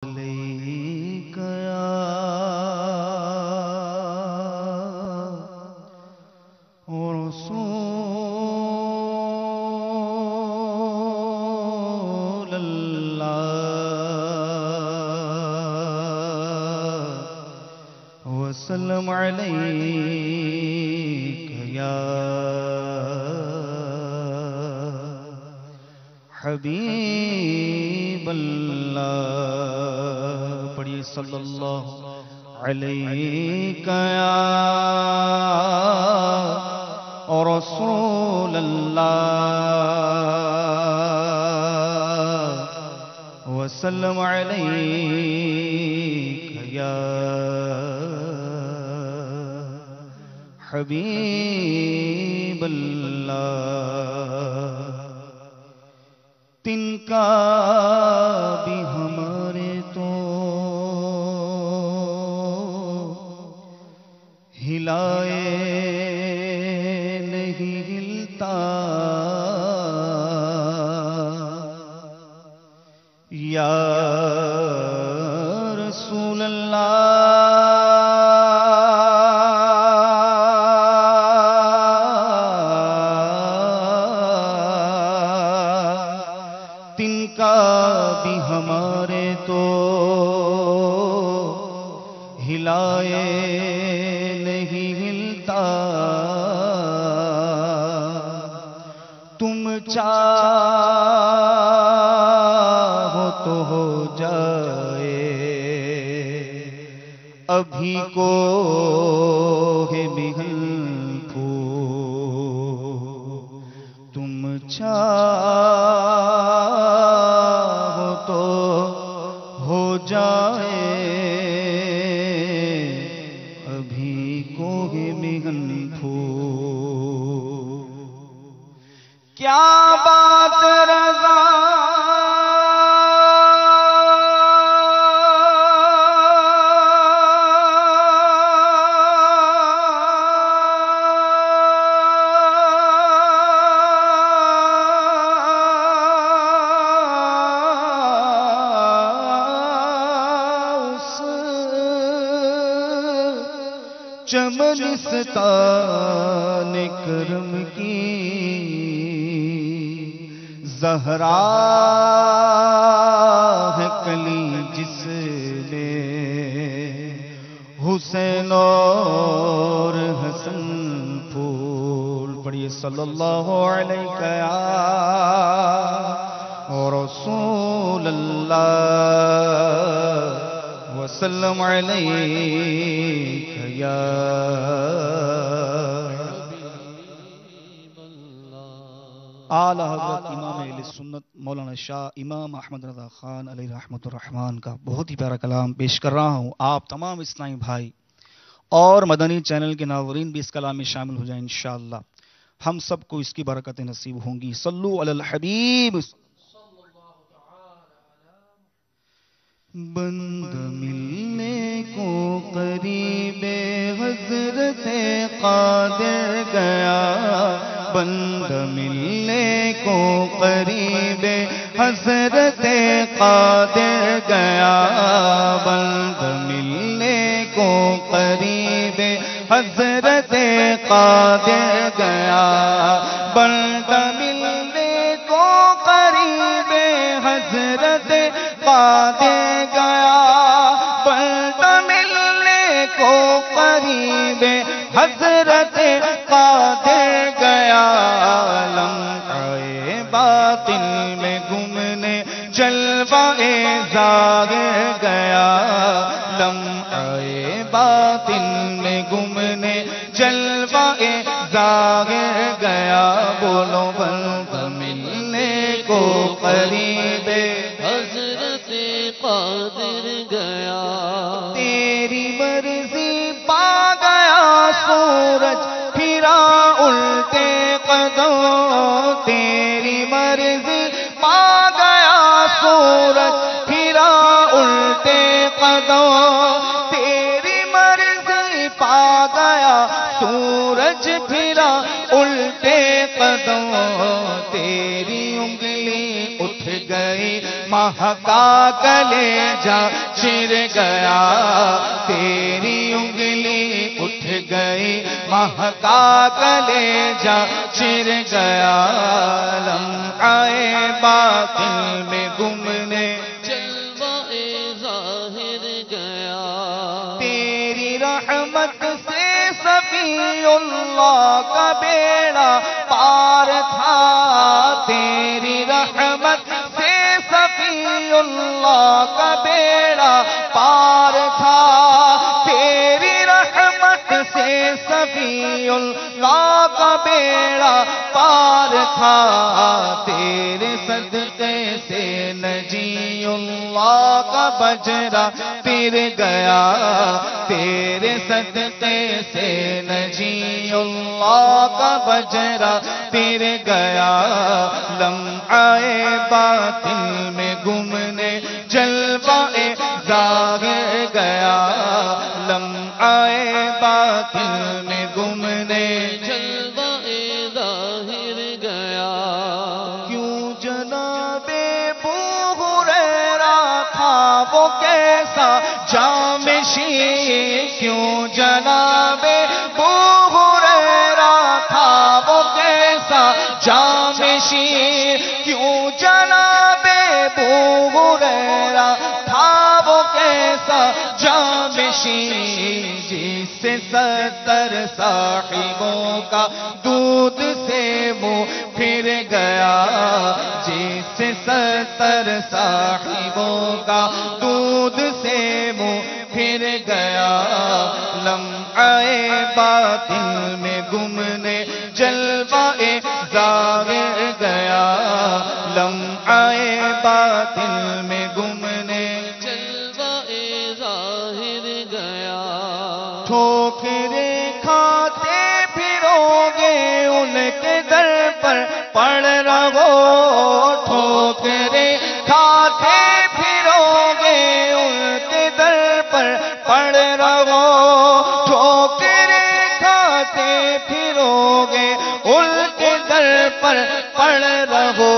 عليك يا رسول الله وسلم عليك يا حبیب اللہ پڑھیے صلی اللہ علیہ یا رسول اللہ وسلم علیک یا حبیب اللہ تن کا بھی ہمارے تو ہلائے نہیں ہلتا یا رسول اللہ بھی ہمارے تو ہلائے نہیں ہلتا تم چاہو تو ہو جائے ابھی کو ہے بہل پھول تم چاہو تو ہو جائے ابھی کو ہے مہن پھول کیا بات رضا چمنستان کرم کی زہرا ہے کلی جس نے حسین اور حسن پھول پڑھیے صلی اللہ علیہ یا رسول اللہ وسلم علیک یا اعلی حضرت امام اہل سنت مولانا شاہ امام احمد رضا خان علیہ رحمت الرحمن کا بہت ہی پیارا کلام پیش کر رہا ہوں. آپ تمام اسلامی بھائی اور مدنی چینل کے ناظرین بھی اس کلام میں شامل ہو جائیں انشاءاللہ. ہم سب کو اس کی برکتیں نصیب ہوں گی. صلو علی الحبیب. بند ملنے کو قریب حضرت قادر گیا بند ملنے کو قریب حضرت قادر گیا بند ملنے کو قریب حضرت قادر گیا بند ملنے کو قریب حضرت قادر گیا بند ملنے کو قریب حضرت قادر گیا لمحہ باطن میں گمنے جلوہ ظاہر گیا لمحہ باطن میں گمنے جلوہ ظاہر گیا بولو بند ملنے کو قریب قادر گیا تیری مرضی پا گیا سورج پھرا الٹے قدم تیری مرضی پا گیا سورج پھرا الٹے قدم تیری مرضی پا گیا سورج پھرا الٹے قدم تیری انگلی اٹھ گئی مہکا کلیجہ چر گیا تیری انگلی اٹھ گئی مہکا کلیجہ چر گیا لمحہ باطن میں گم نے جلوہ ظاہر گیا تیری رحمت سے صفی اللہ کا بیڑا پار تھا تیری رحمت سے صفی اللہ کا بیڑا پار تھا تیری رحمت سے صفی اللہ کا بیڑا پار تھا تیرے صدقے سے نجی اللہ کا بجرا پھر گیا تیرے صدقے سے نجی اللہ کا بجرا پھر گیا لمحہ باطن میں گمنے جلوہ ظاہر گیا لمحہ باطن میں گمنے جلوہ ظاہر گیا کیوں جناب ابو ہریرہ تھا وہ کیسا جامشی کیوں جناب ابو ہریرہ تھا وہ کیسا جامشی کیوں جناب ابو ہریرہ تھا وہ کیسا جامشی جس سے 70 صاحبوں کا دودھ سے منہ پھر گیا جس سے 70 صاحبوں کا دودھ سے منہ پھر گیا لمحہ باطن میں گمنے جلوہ ظاہر گیا لمحہ باطن میں گمنے جلوہ ظاہر گیا ٹھوکریں کھاتے پھرو گے ان کے در پر پڑ رہو ٹھوکریں کھاتے پھرو گے ان کے در پر پڑ رہو ٹھوکریں کھاتے پھرو گے ان کے در پر پڑ رہو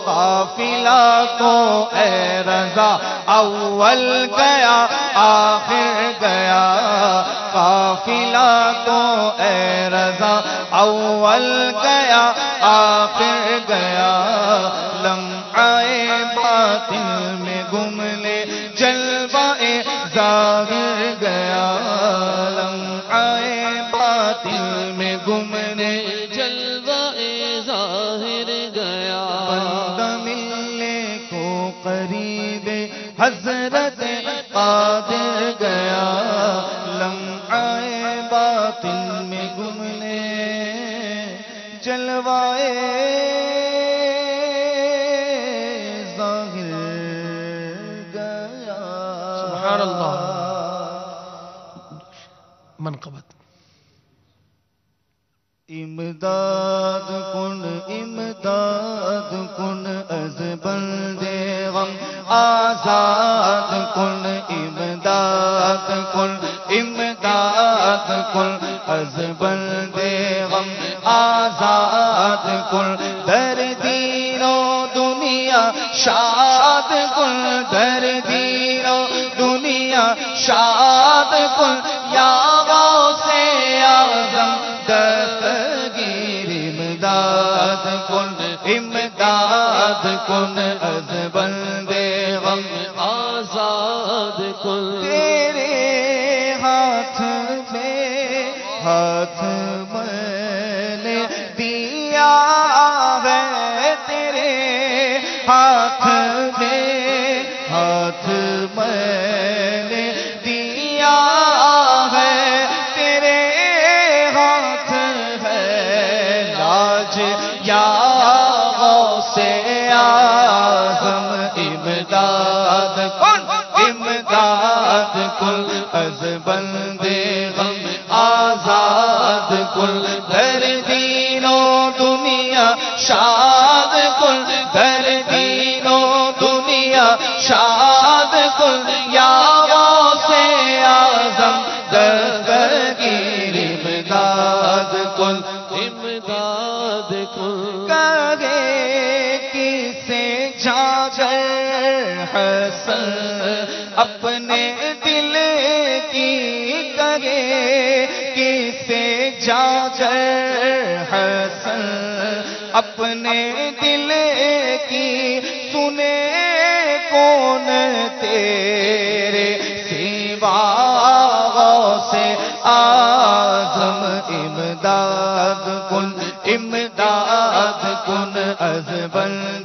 قافلہ کو اے رضا اول گیا آخر گیا قافلہ کو اے رضا اول گیا آخر گیا لمحہ باطن میں گمنے جلوہ ظاہر گیا لمحہ باطن میں گمنے جلوہ ظاہر گیا بندہ ملنے کو قریب حضرت قادر گیا لمحہ باطن میں گمنے جلوہ ظاہر گیا سبحان اللہ منقبت امداد کن از بند غم آزاد کن امداد کن از بند غم آزاد کن در دین و دنیا شاد کن در دین و دنیا شاد کن یا غوث اعظم دستگیر امداد کن از بند غم آزاد کن تیرے ہاتھ میں نے دیا ہے تیرے ہاتھ میں نے دیا ہے تیرے ہاتھ ہے لاج یا غوث اعظم امداد کن از بند غم آزاد کن در دین و دنیا شاد کن در دین و دنیا شاد کن یا اپنے دل کی کرے کسے جا کر حسن اپنے دل کی سنے کون تیرے سوا غوث اعظم امداد کن از بندگان